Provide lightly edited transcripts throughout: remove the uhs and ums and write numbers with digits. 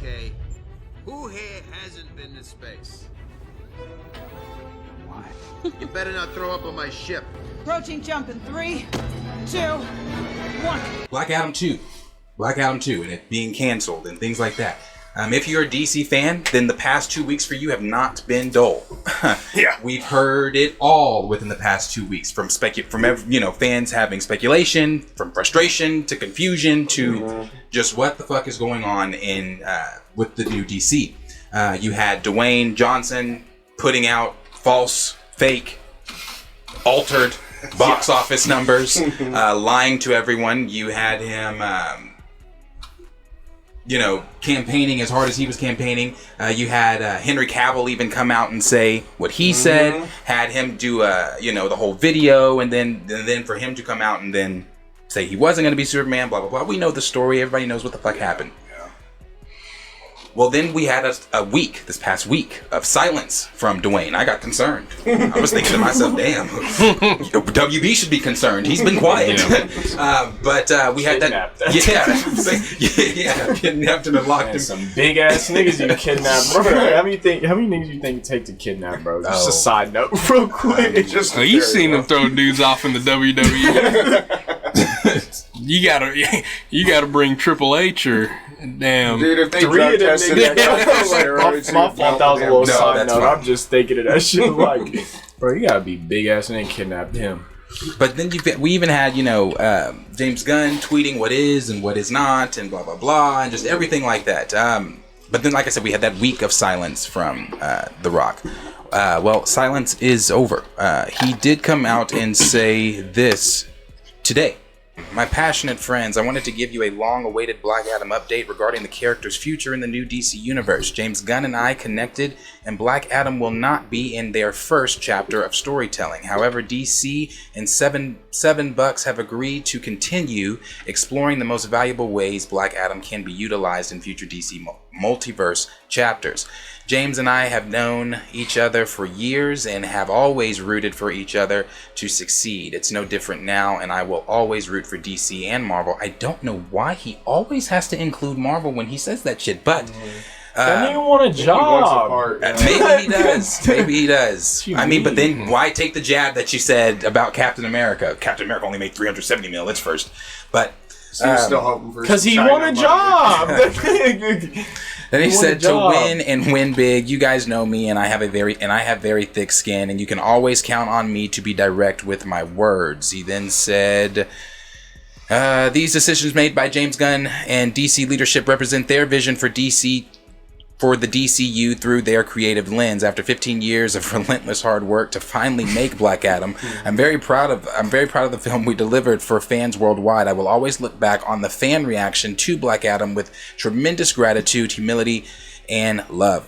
Okay, who here hasn't been to space? Why? You better not throw up on my ship. Approaching jump in 3, 2, 1. Black Adam 2, and it being canceled and things like that. If you're a DC fan, then the past 2 weeks for you have not been dull. Yeah, we've heard it all within the past 2 weeks, from fans having speculation, from frustration to confusion to just what the fuck is going on in with the new DC. You had Dwayne Johnson putting out false, fake, altered box office numbers, lying to everyone. You had him, campaigning as hard as he was campaigning. You had Henry Cavill even come out and say what he said. Had him do, the whole video, and then for him to come out and then say he wasn't going to be Superman. Blah blah blah. We know the story. Everybody knows what the fuck happened. Well, then we had this past week of silence from Dwayne. I got concerned. I was thinking to myself, damn, WB should be concerned. He's been quiet. But we had that. Kidnapped him and locked him. Some big ass niggas you kidnapped, bro. How many niggas you think it take to kidnap, bro? Just a side note, real quick. You seen them throw dudes off in the WWE. You gotta bring Triple H or. Damn. Dude, if they drug tested that, my fault, that was a little side note. I'm just thinking of that shit like, bro, you gotta be big ass and then kidnapped him. But then we even had, James Gunn tweeting what is and what is not and blah, blah, blah, and just everything like that. But then, like I said, we had that week of silence from The Rock. Well, silence is over. He did come out and say this today. My passionate friends, I wanted to give you a long-awaited Black Adam update regarding the character's future in the new DC universe. James Gunn and I connected, and Black Adam will not be in their first chapter of storytelling. However, DC and Seven Bucks have agreed to continue exploring the most valuable ways Black Adam can be utilized in future DC multiverse chapters. James and I have known each other for years and have always rooted for each other to succeed. It's no different now, and I will always root for DC and Marvel. I don't know why he always has to include Marvel when he says that shit, but... That nigga want a job. Maybe he does. Maybe he does. But then why take the jab that you said about Captain America? Captain America only made $370 million. That's first. But... So you're still hoping for because he won a job. Then he said to win and win big. You guys know me, and I have very thick skin, and you can always count on me to be direct with my words. He then said, these decisions made by James Gunn and DC leadership represent their vision for the DCU through their creative lens. After 15 years of relentless hard work to finally make Black Adam, I'm very proud of the film we delivered for fans worldwide. I will always look back on the fan reaction to Black Adam with tremendous gratitude, humility, and love.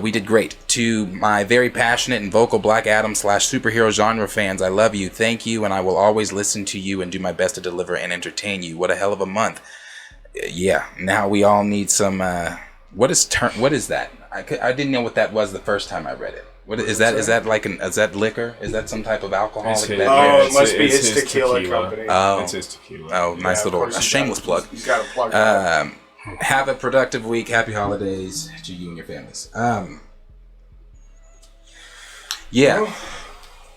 We did great. To my very passionate and vocal Black Adam / superhero genre fans, I love you, thank you, and I will always listen to you and do my best to deliver and entertain you. What a hell of a month. Now we all need some... What is that? I didn't know what that was the first time I read it. What is that? Is that liquor? Is that some type of alcoholic? It must be his tequila company. Oh, it's his tequila. Oh, nice little shameless plug. You gotta plug that. Have a productive week. Happy holidays to you and your families.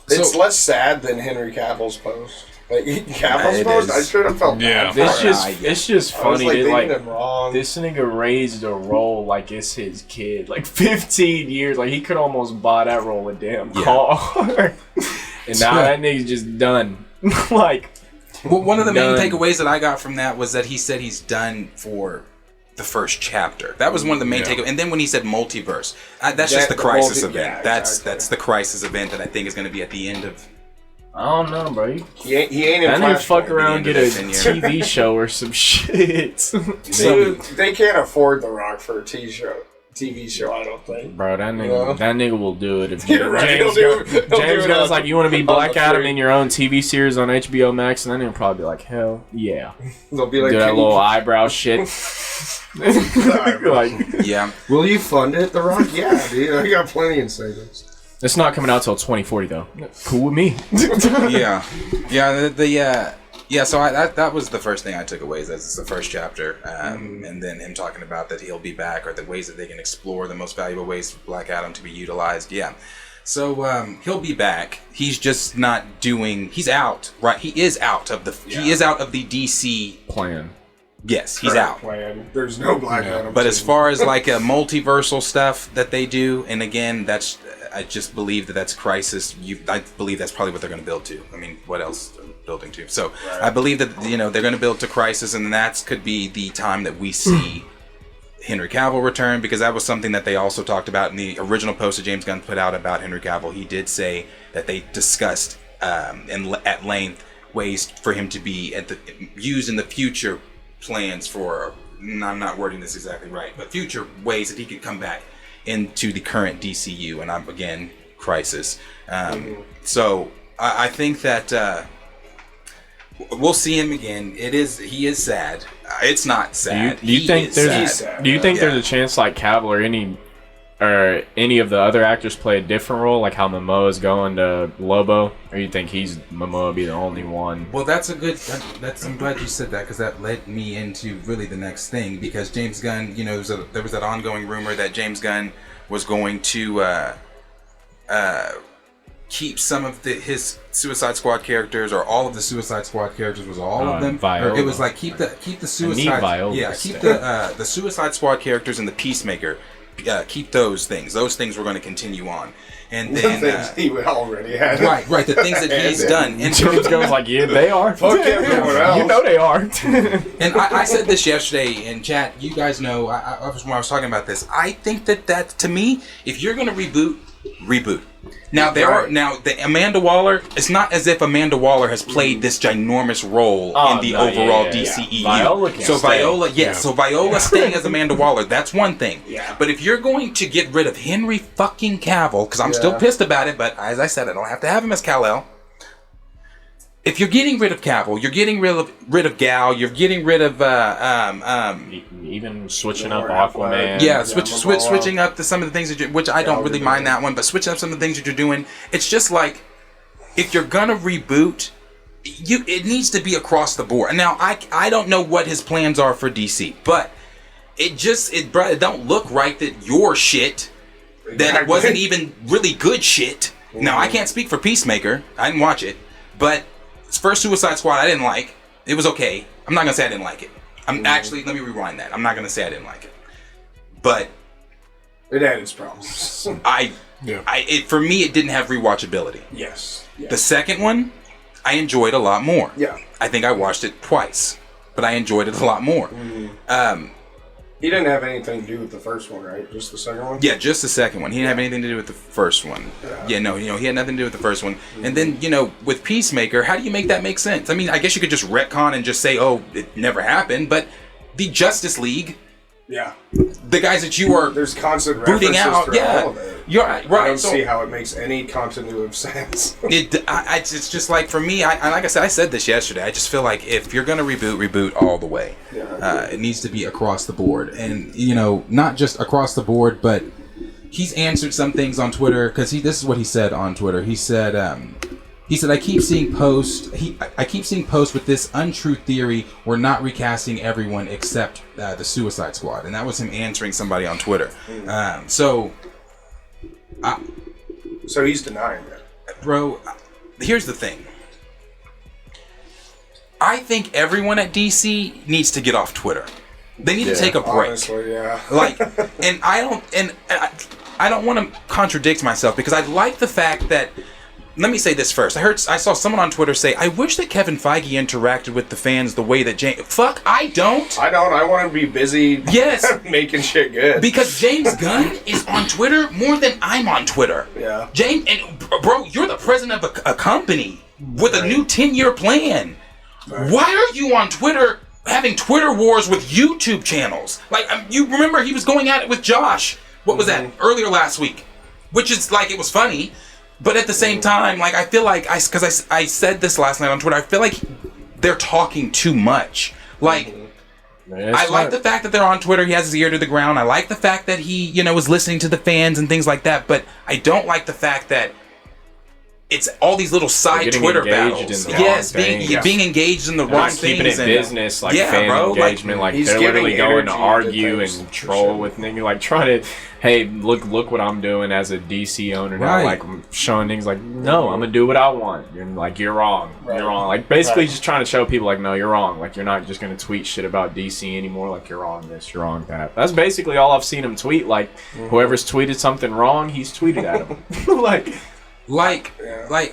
It's less sad than Henry Cavill's post. Like Cavill's post, I should have felt bad. It's just funny. Him wrong. This nigga raised a role like it's his kid. Like 15 years. Like he could almost buy that role a damn car. And now that nigga's just done. One of the main takeaways that I got from that was that he said he's done for the first chapter. That was one of the main takeaways. And then when he said multiverse, that's just the crisis event. That's the crisis event that I think is going to be at the end of... I don't know, bro. He ain't in Flashpoint. I need to fuck around and get a TV show or some shit. Dude, they can't afford The Rock for a TV show, I don't think. Bro, that nigga will do it if James Gunn's like, you want to be Black Adam in your own TV series on HBO Max, and then he'll probably be like, hell yeah. They'll be like, do that little eyebrow shit. Will you fund it, The Rock? Yeah, dude. I got plenty in savings. It's not coming out till 2040 though. Cool with me. Yeah, so that was the first thing I took away. Is that it's the first chapter, and then him talking about that he'll be back, or the ways that they can explore the most valuable ways for Black Adam to be utilized. Yeah, so he'll be back. He's just not doing. He's out, right? He is out of the. Yeah. He is out of the DC plan. Yes, he's out. Plan. There's no Black Adam. But as far as like a multiversal stuff that they do, and again, I just believe that's Crisis. I believe that's probably what they're going to build to. I mean, what else? Building to. So right. I believe that they're going to build to Crisis, and that could be the time that we see Henry Cavill return, because that was something that they also talked about in the original post that James Gunn put out about Henry Cavill. He did say that they discussed at length ways for him to be used in the future plans for. I'm not wording this exactly right, but future ways that he could come back into the current DCU, and I'm again Crisis. So I think that. We'll see him again. He is sad. It's not sad. Do you think there's a chance like Cavill or any of the other actors play a different role, like how Momoa's going to Lobo, or you think Momoa be the only one? Well, that's a good. I'm glad you said that, because that led me into really the next thing, because James Gunn, there was that ongoing rumor that James Gunn was going to keep some of his Suicide Squad characters, or all of the Suicide Squad characters, was all of them. Or it was like keep the Suicide. Keep the Suicide Squad characters and the Peacemaker. Keep those things. Those things were going to continue on, and then the things he already had. Right. The things that he's done. And James Gunn's like, yeah, they are. Fuck everyone else. You know they are. And I said this yesterday in chat. You guys know when I was talking about this. I think that to me, if you're going to reboot. Now the Amanda Waller. It's not as if Amanda Waller has played this ginormous role in the overall DCEU. Viola, so Viola staying as Amanda Waller, that's one thing. Yeah. But if you're going to get rid of Henry fucking Cavill, because I'm still pissed about it, but as I said, I don't have to have him as Kal-El. If you're getting rid of Cavill, you're getting rid of Gal, you're getting rid of even switching up Aquaman. Yeah, switching up to some of the things that which I don't really mind that one, but switching up some of the things that you're doing. It's just like, if you're gonna reboot, it needs to be across the board. Now I don't know what his plans are for DC, but it don't look right that your shit, that it wasn't even really good shit. Now I can't speak for Peacemaker. I didn't watch it, but first Suicide Squad I didn't like. It was okay. I'm not gonna say I didn't like it. Actually, let me rewind that. I'm not gonna say I didn't like it, but it had its problems. For me, it didn't have rewatchability. Yes. The second one, I enjoyed a lot more. Yeah. I think I watched it twice, but I enjoyed it a lot more. He didn't have anything to do with the first one, right? Just the second one? Yeah, just the second one. He didn't have anything to do with the first one. He had nothing to do with the first one. And then, with Peacemaker, how do you make that make sense? I mean, I guess you could just retcon and just say, oh, it never happened, but the Justice League, the guys that you are there's constant booting out, all of it. You're right. I don't see how it makes any continuity of sense. It's just like, for me, like I said, I said this yesterday, I just feel like if you're going to reboot all the way. It needs to be across the board. And, not just across the board, but he's answered some things on Twitter, because this is what he said on Twitter. He said, I keep seeing posts with this untrue theory, we're not recasting everyone except the Suicide Squad. And that was him answering somebody on Twitter. So he's denying that. Bro, here's the thing. I think everyone at DC needs to get off Twitter. They need to take a break. Honestly, yeah. And I don't want to contradict myself, because I like the fact that, let me say this first. I saw someone on Twitter say, I wish that Kevin Feige interacted with the fans the way that fuck, I don't. I want to be busy making shit good. Because James Gunn is on Twitter more than I'm on Twitter. Yeah. James, and bro, you're the president of a company with a new 10-year plan. Right. Why are you on Twitter having Twitter wars with YouTube channels? Like, you remember he was going at it with Josh. What was that? Earlier last week. Which is, like, it was funny. But at the same time, like, I feel like, because I said this last night on Twitter, I feel like they're talking too much. Like, I like the fact that they're on Twitter. He has his ear to the ground. I like the fact that he, is listening to the fans and things like that. But I don't like the fact that it's all these little side getting Twitter engaged battles. in the Yes, wrong being things. being engaged in the They're wrong not things. keeping it and, business, like yeah, fan bro, engagement. Like he's they're literally giving going to energy argue to and things, for troll sure. with niggas. Like trying to, hey, look what I'm doing as a DC owner now. Right. Like I'm showing things like, no, I'm gonna do what I want. You're like, you're wrong. Right. You're wrong. Like basically Right. just trying to show people like, no, you're wrong. Like you're not just gonna tweet shit about DC anymore. Like you're wrong this, you're wrong that. That's basically all I've seen him tweet. Like whoever's tweeted something wrong, he's tweeted at him. like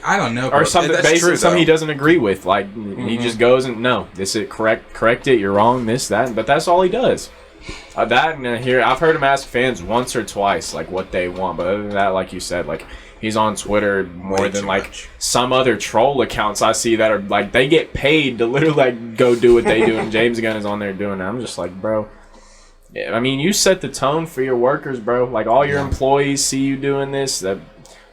I don't know, bro. or something That's basically true, something he though. doesn't agree with. Like he just goes and no, this is correct it. You're wrong. This that. But that's all he does. That and here I've heard him ask fans once or twice like what they want. But other than that, like you said, like he's on Twitter more Way than too like much. some other troll accounts I see that are like they get paid to literally like go do what they do. And James Gunn is on there doing that. I'm just like, bro. Yeah, I mean, you set the tone for your workers, bro. Like all your employees see you doing this. That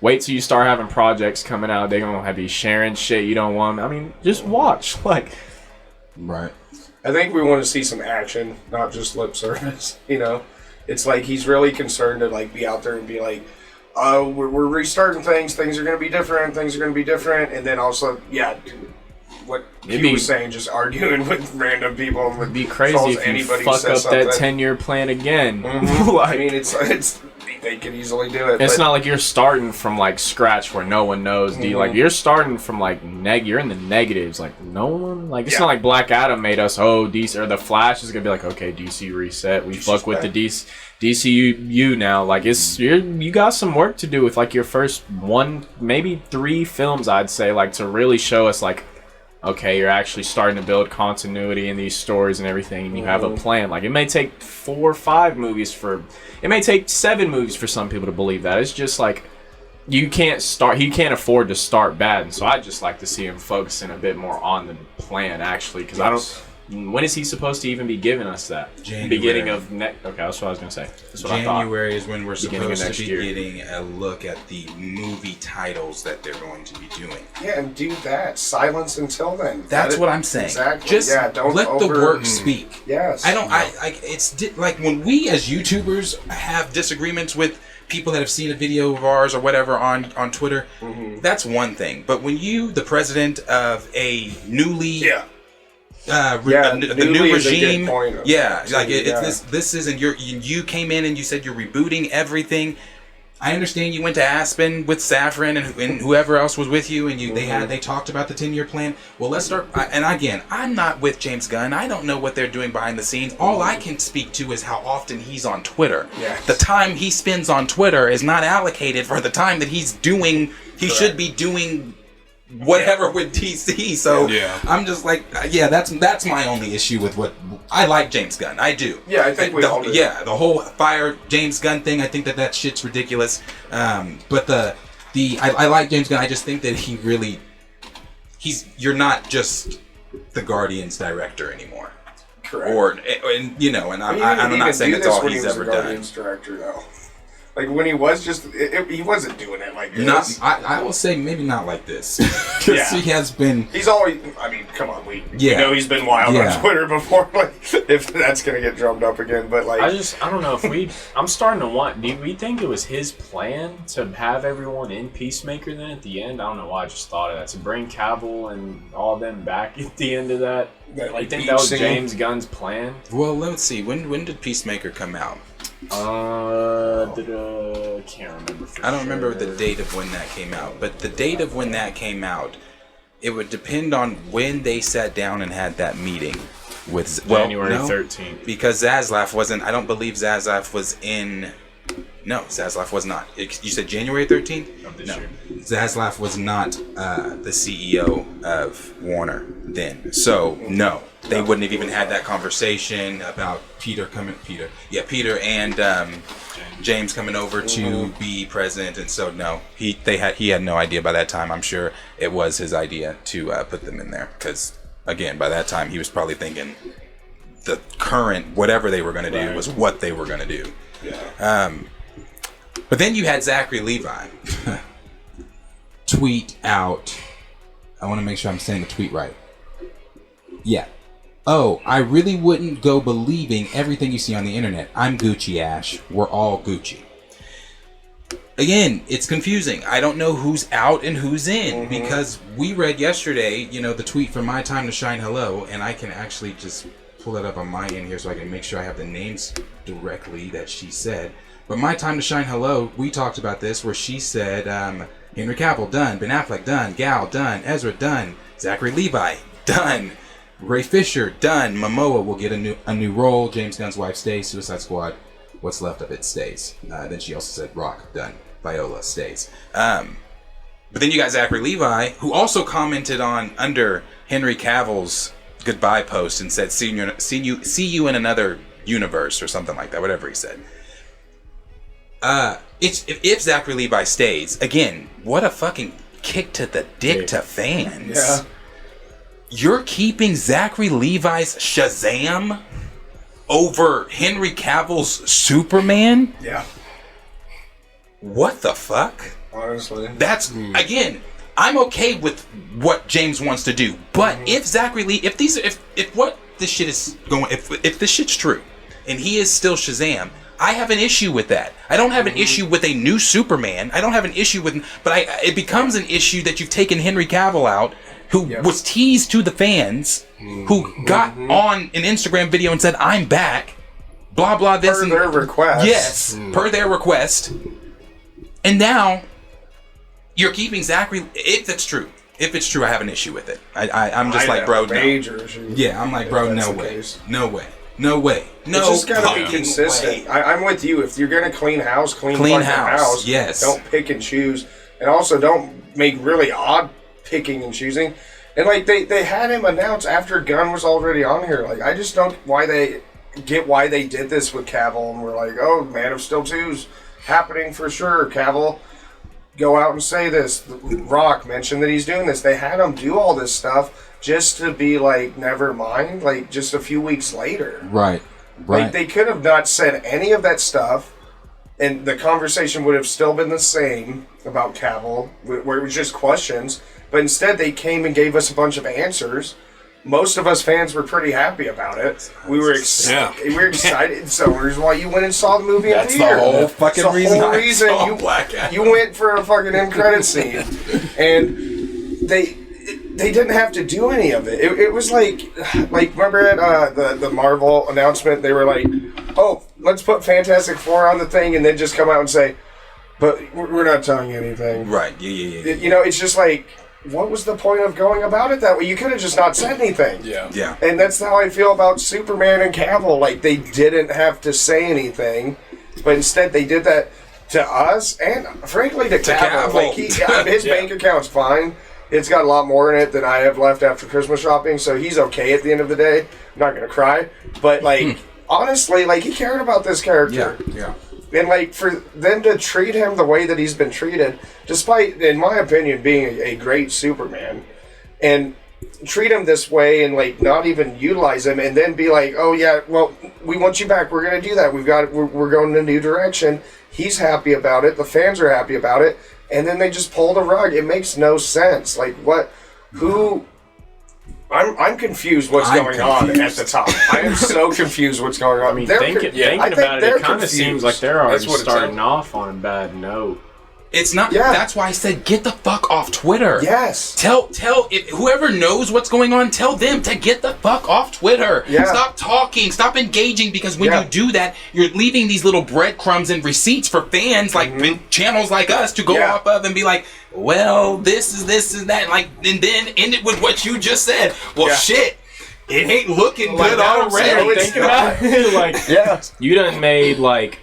wait till you start having projects coming out. They're gonna have you sharing shit you don't want. I mean, just watch. Like, Right. I think we want to see some action, not just lip service. You know, it's like he's really concerned to like be out there and be like, we're restarting things. Things are going to be different. Things are going to be different. And then also, yeah, what he was saying, just arguing with random people. And it'd be crazy if you fuck up that 10-year plan again. I mean, it's they could easily do it. It's but not like you're starting from like scratch where no one knows. Like you're starting from like you're in the negatives. Like no one. Like it's not like Black Adam made us. Oh, DC or the Flash is gonna be like, okay, DC reset. We fuck with the DCU now. Like you got some work to do with like your first one, maybe 3 films. I'd say like to really show us like, okay, you're actually starting to build continuity in these stories and everything, and you have a plan. Like it may take 4 or 5 movies it may take 7 movies for some people to believe that. It's just like he can't afford to start bad, and so I just like to see him focusing a bit more on the plan actually, because I don't. When is he supposed to even be giving us that? January. Beginning of okay, that's what I was gonna say. That's what I thought. January is when we're Beginning supposed of to next be year. getting a look at the movie titles that they're going to be doing. yeah, and do that. Silence until then. That's what I'm saying. Exactly. Just don't let the work speak. Yes. Like when we as YouTubers have disagreements with people that have seen a video of ours or whatever on Twitter, that's one thing. But when you, the president of a newly the new newly is a good regime, point. This isn't you came in and you said you're rebooting everything. I understand you went to Aspen with Saffron and whoever else was with you, and they talked about the 10-year plan. Well, let's start. And again, I'm not with James Gunn. I don't know what they're doing behind the scenes. All I can speak to is how often he's on Twitter. Yes. The time he spends on Twitter is not allocated for the time that he's doing. He should be doing whatever with DC. So I'm just like, that's my only issue with what I like James Gunn. I do. Yeah, I think we all do. Yeah, the whole fire James Gunn thing. I think that shit's ridiculous. But I like James Gunn. I just think that you're not just the Guardians director anymore. Correct. I'm not saying that's all he's ever done. Guardians director though. Like when he was he wasn't doing it like this. I will say maybe not like this. Because he has been. He's always. I mean, come on, we know he's been wild on Twitter before. Like, if that's gonna get drummed up again, but like, I don't know if I'm starting to want. Do we think it was his plan to have everyone in Peacemaker then at the end? I don't know why I just thought of that, to bring Cavill and all of them back at the end of that. I think that was James Gunn's plan. Well, let's see. When did Peacemaker come out? Can't remember. I don't remember the date of when that came out, but the date of when that came out, it would depend on when they sat down and had that meeting with January 13th. Because Zaslav wasn't. I don't believe Zaslav was in. No, Zaslav was not. You said January 13th? Of this year. Zaslav was not the CEO of Warner then. So, no. They wouldn't have even had that conversation about Peter and James coming over to be president. And so, no. He had no idea by that time. I'm sure it was his idea to put them in there. Because, again, by that time, he was probably thinking the current, whatever they were going to do was what they were going to do. Yeah. But then you had Zachary Levi tweet out. I want to make sure I'm saying the tweet right. Yeah. Oh, I really wouldn't go believing everything you see on the internet. I'm Gucci, Ash. We're all Gucci. again, it's confusing. I don't know who's out and who's in because we read yesterday, the tweet from My Time to Shine Hello, and I can actually just pull it up on my end here so I can make sure I have the names directly that she said. But My Time to Shine Hello, we talked about this where she said Henry Cavill, done. Ben Affleck, done. Gal, done. Ezra, done. Zachary Levi, done. Ray Fisher, done. Momoa will get a new role. James Gunn's wife stays. Suicide Squad, what's left of it stays. Then she also said Rock, done. Viola stays. But then you got Zachary Levi, who also commented on under Henry Cavill's goodbye post and said, see you in another universe or something like that, whatever he said. If Zachary Levi stays, again, what a fucking kick to the dick to fans. Yeah. You're keeping Zachary Levi's Shazam over Henry Cavill's Superman? Yeah. What the fuck? Honestly. That's, again, I'm okay with what James wants to do, but if Zachary Lee, if what this shit is going, if this shit's true, and he is still Shazam, I have an issue with that. I don't have an issue with a new Superman. I don't have an issue with, but it becomes an issue that you've taken Henry Cavill out, who was teased to the fans, who got on an Instagram video and said, "I'm back," blah blah this per and their request. Yes, per their request, and now you're keeping Zachary. If it's true, I have an issue with it. I'm just like, bro, no. Yeah, I'm like, bro, no way. No way. No, it's just gotta be consistent. I'm with you. If you're gonna clean house, clean house. Yes. Don't pick and choose, and also don't make really odd picking and choosing. And like they had him announced after Gunn was already on here. Like I just don't why they did this with Cavill, and we're like, oh, Man of Steel 2's happening for sure. Cavill, go out and say this. Rock mentioned that he's doing this. They had him do all this stuff just to be like, never mind, like just a few weeks later. Right. Like they could have not said any of that stuff, and the conversation would have still been the same about Cavill, where it was just questions. But instead, they came and gave us a bunch of answers. Most of us fans were pretty happy about it. We were excited. We were excited. So that's why you went and saw the movie in theater. That's the whole fucking reason. You went for a fucking end credit scene, and they didn't have to do any of it. It was like remember at the Marvel announcement, they were like, oh, let's put Fantastic Four on the thing, and then just come out and say, but we're not telling you anything. Right. Yeah. You know, it's just like, what was the point of going about it that way? You could have just not said anything. Yeah. And that's how I feel about Superman and Cavill. Like, they didn't have to say anything, but instead they did that to us and, frankly, to Cavill. Like, his bank account's fine. It's got a lot more in it than I have left after Christmas shopping, so he's okay at the end of the day. I'm not going to cry. But, like, honestly, like, he cared about this character. Yeah. And, like, for them to treat him the way that he's been treated, despite, in my opinion, being a great Superman, and treat him this way and, like, not even utilize him, and then be like, oh, yeah, well, we want you back. We're going to do that. We're going in a new direction. He's happy about it. The fans are happy about it. And then they just pull the rug. It makes no sense. Like, what? Who? I'm confused what's going on at the top. I am so confused what's going on. I mean, thinking about it, it kind of seems like they're already starting off on a bad note. It's not. Yeah. That's why I said get the fuck off Twitter. Yes. Tell if whoever knows what's going on, tell them to get the fuck off Twitter. Yeah. Stop talking. Stop engaging, because when you do that, you're leaving these little breadcrumbs and receipts for fans like channels like us to go off of and be like, well, this is that, like, and then end it with what you just said. Well, shit. It ain't looking good already. Think about it. Like, you done made, like,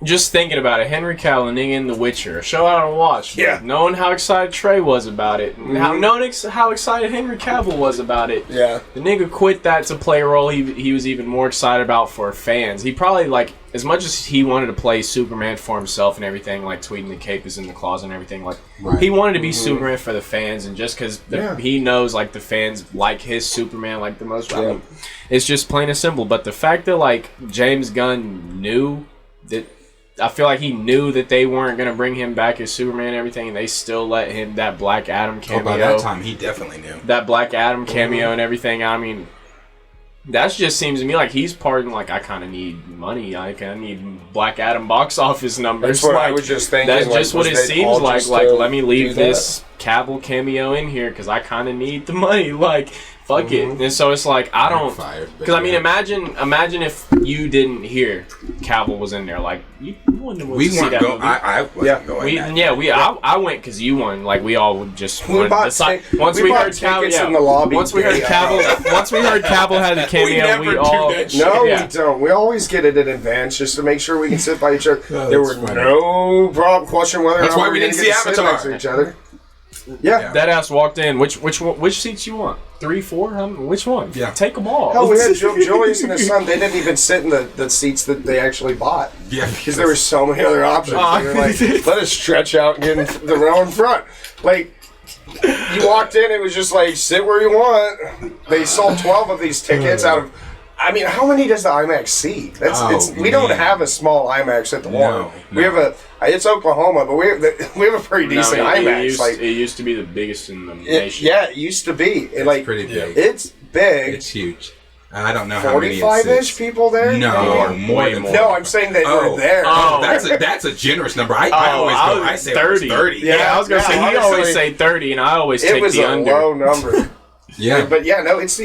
just thinking about it, Henry Cavill in The Witcher, a show I don't watch. Yeah. Knowing how excited Trey was about it, knowing how excited Henry Cavill was about it. Yeah. The nigga quit that to play a role he was even more excited about for fans. He probably, like, as much as he wanted to play Superman for himself and everything, like tweeting the cape is in the closet and everything, like, he wanted to be Superman for the fans, and just because he knows, like, the fans like his Superman, like, the most. I mean, it's just plain and simple. But the fact that, like, James Gunn knew that, I feel like he knew that they weren't going to bring him back as Superman and everything, and they still let him, that Black Adam cameo. By that time, he definitely knew. That Black Adam cameo and everything, I mean, That just seems to me like he's parting like I kind of need money. I need Black Adam box office numbers. That's what like, I was just thinking. That's like, just what it seems like. Like, let me leave this Cavill cameo in here because I kind of need the money. Like, fuck it. And so it's like I don't. Because I mean, imagine if you didn't hear Cavill was in there. Like you wouldn't have see that movie. I wasn't going. I went because you won. Like we all just we wanted to decide. Once we heard Cavill, in the lobby. Once we heard Cavill had the cameo, we all. We don't. We always get it in advance just to make sure we can sit by each other. There were no problem question whether or not we didn't see Avatar next to each other. Yeah. That ass walked in. Which seats you want? 3, 4? Which one? Yeah. Take them all. Hell, we had Julius and his son. They didn't even sit in the seats that they actually bought. Yeah. Because there were so many other options. They were like, let us stretch out and get in the row in front. Like, you walked in, it was just like, sit where you want. They sold 12 of these tickets out of... I mean, how many does the IMAX seat? We don't have a small IMAX at the Warner. We have it's Oklahoma, but we have a pretty decent IMAX. It used to be the biggest in the nation. Yeah, it used to be. It's pretty big. It's big. It's huge. I don't know how many. 45-ish people there? No, more. No, I'm saying that were there. Oh, that's a generous number. I always go. I say 30. 30. Yeah, I was gonna say he always say 30, and I always take the under. It was a low number. Yeah, but yeah, no, it's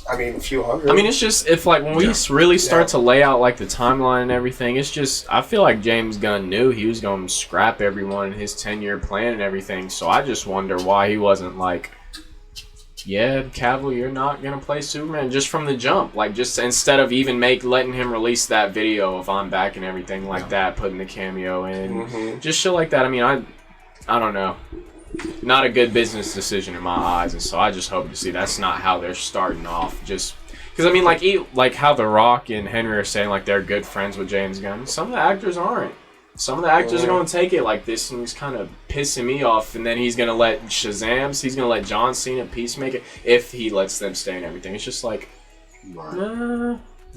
I mean, a few hundred. I mean, it's just if like when we really start to lay out like the timeline and everything, it's just I feel like James Gunn knew he was going to scrap everyone in his 10-year plan and everything. So I just wonder why he wasn't like, yeah, Cavill, you're not gonna play Superman just from the jump. Like just instead of even letting him release that video of I'm back and everything like that, putting the cameo in, just shit like that. I mean, I don't know. Not a good business decision in my eyes, and so I just hope to see that's not how they're starting off. Just because I mean, like how The Rock and Henry are saying like they're good friends with James Gunn. Some of the actors aren't. Some of the actors are going to take it like this, and he's kind of pissing me off. And then he's going to let Shazams, he's going to let John Cena, Peacemaker, if he lets them stay and everything. It's just like, I don't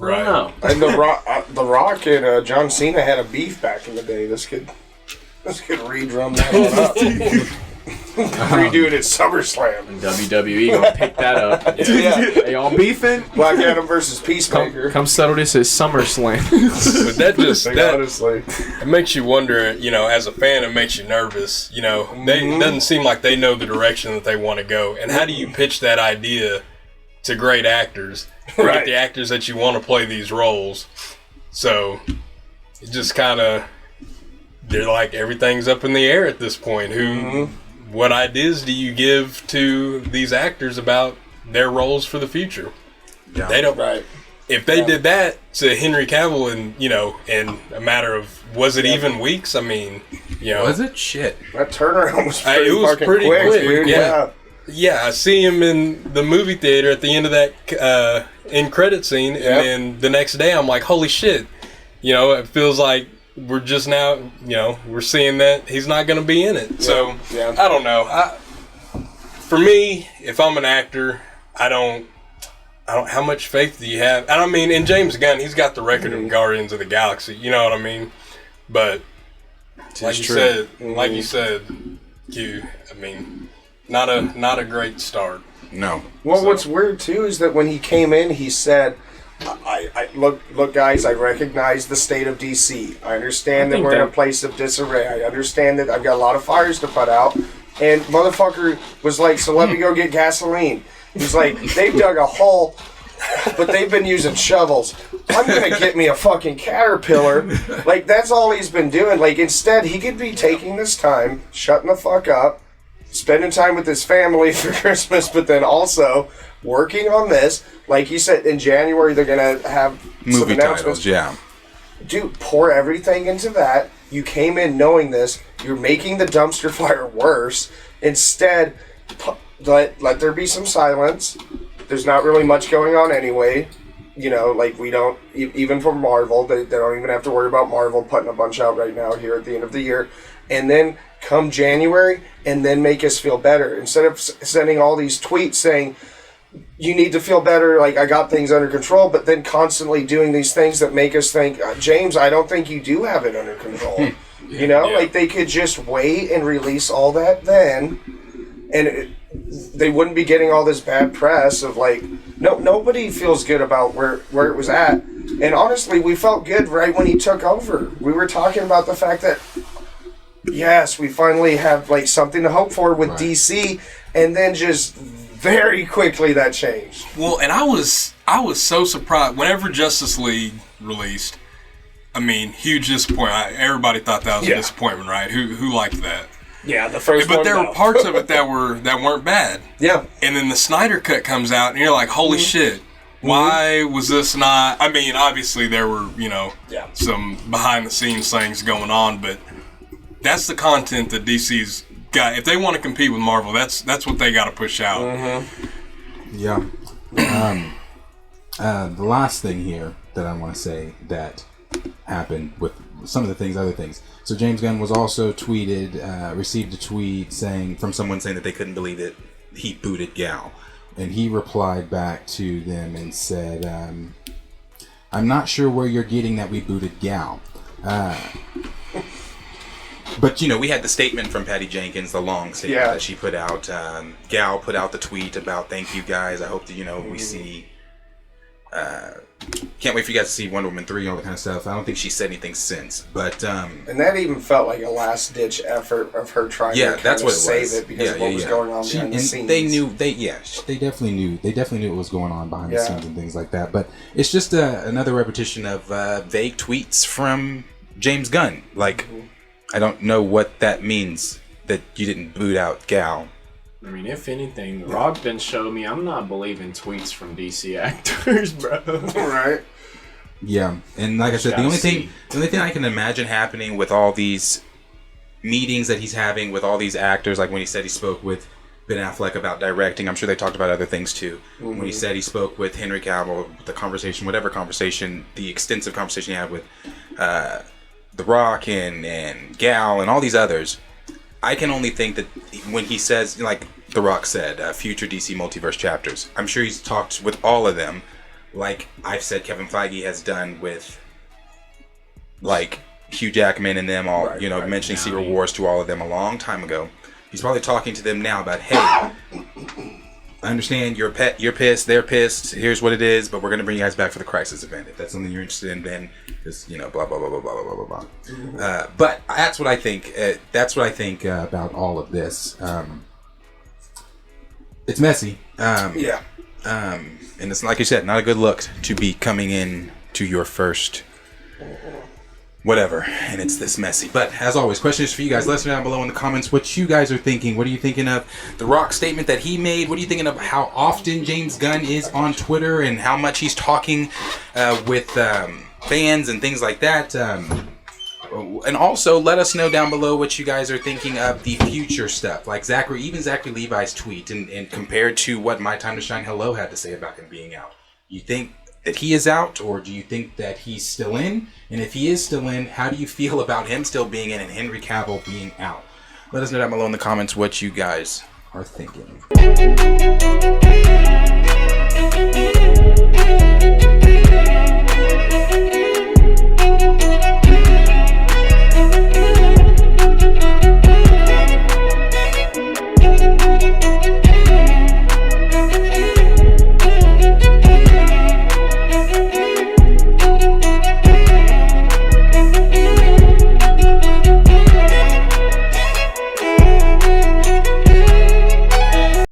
know. And The Rock and John Cena had a beef back in the day. This could re-drum that one up. Redo it at SummerSlam. And WWE gonna pick that up. Yeah. They all beefing? Black Adam versus Peacemaker. Come settle this at SummerSlam. But that just honestly, it makes you wonder. You know, as a fan, it makes you nervous. You know, it doesn't seem like they know the direction that they want to go. And how do you pitch that idea to great actors? Right. Get the actors that you want to play these roles. So it just kind of, they're like everything's up in the air at this point. What ideas do you give to these actors about their roles for the future? Yeah. They don't. Right. If they did that to Henry Cavill in a matter of, was it even weeks? I mean, was it shit? That turnaround was pretty quick, dude. Yeah. Yeah, I see him in the movie theater at the end of that end credit scene, and then the next day I'm like, holy shit! It feels like we're just now, we're seeing that he's not going to be in it. Yeah. So, I don't know. For me, if I'm an actor, I don't, how much faith do you have? And I mean, in James Gunn, he's got the record of Guardians of the Galaxy, you know what I mean? But, like you said, Q, I mean, not a great start. No. Well, what's weird, too, is that when he came in, he said, I look, guys, I recognize the state of DC. I understand that we're in a place of disarray. I understand that I've got a lot of fires to put out. And motherfucker was like, so let me go get gasoline. He's like, they've dug a hole, but they've been using shovels. I'm going to get me a fucking Caterpillar. Like, that's all he's been doing. Like, instead, he could be taking this time, shutting the fuck up, spending time with his family for Christmas, but then also working on this. Like you said, in January, they're going to have movie some announcements. titles, yeah. Dude, pour everything into that. You came in knowing this. You're making the dumpster fire worse. Instead, let there be some silence. There's not really much going on anyway. Like we don't, even for Marvel, they don't even have to worry about Marvel putting a bunch out right now here at the end of the year. And then come January, and then make us feel better. Instead of sending all these tweets saying, you need to feel better, like I got things under control, but then constantly doing these things that make us think, James, I don't think you do have it under control. Like they could just wait and release all that then, and they wouldn't be getting all this bad press of like, nobody feels good about where it was at. And honestly, we felt good right when he took over. We were talking about the fact that, yes, we finally have like something to hope for with DC, and then just very quickly that changed. Well, and I was so surprised whenever Justice League released. I mean, huge disappointment. Everybody thought that was a disappointment, right? Who liked that? Yeah, the first one. But there were parts of it that weren't bad. Yeah. And then the Snyder Cut comes out, and you're like, holy shit. Why was this not... I mean, obviously there were, some behind-the-scenes things going on, but that's the content that DC's got. If they want to compete with Marvel, that's what they got to push out. Yeah. The last thing here that I want to say that happened with some of the other things. So James Gunn was also received a tweet from someone saying that they couldn't believe that he booted Gal. And he replied back to them and said, I'm not sure where you're getting that we booted Gal. But, we had the statement from Patty Jenkins, the long statement that she put out. Gal put out the tweet about, thank you guys. I hope that, we see... can't wait for you guys to see Wonder Woman 3 and all that kind of stuff. I don't think she said anything since, but and that even felt like a last-ditch effort of her trying to kind of save it because of what was going on behind the scenes. They definitely knew what was going on behind the scenes and things like that. But it's just another repetition of vague tweets from James Gunn. Like, I don't know what that means that you didn't boot out Gal. I mean, if anything, Rock been showed me I'm not believing tweets from DC actors, bro. Right. Yeah, and like I said, the only thing I can imagine happening with all these meetings that he's having with all these actors, like when he said he spoke with Ben Affleck about directing, I'm sure they talked about other things too. When he said he spoke with Henry Cavill, the extensive conversation he had with The Rock and Gal and all these others, I can only think that when he says, like The Rock said, future DC multiverse chapters, I'm sure he's talked with all of them, like I've said Kevin Feige has done with, like, Hugh Jackman and them all, mentioning Secret Wars to all of them a long time ago. He's probably talking to them now about, hey, I understand you're pissed, they're pissed, here's what it is, but we're going to bring you guys back for the Crisis event. If that's something you're interested in, then just, blah, blah, blah, blah, blah, blah, blah, blah. But that's what I think. That's what I think about all of this. It's messy. And it's, like you said, not a good look to be coming in to your first whatever, and it's this messy. But as always, questions for you guys. Let us know down below in the comments what you guys are thinking. What are you thinking of the Rock statement that he made? What are you thinking of how often James Gunn is on Twitter and how much he's talking with fans and things like that? And also, let us know down below what you guys are thinking of the future stuff, like Zachary Levi's tweet, and compared to what My Time to Shine Hello had to say about him being out. You think that he is out, or do you think that he's still in? And if he is still in, how do you feel about him still being in and Henry Cavill being out? Let us know down below in the comments what you guys are thinking.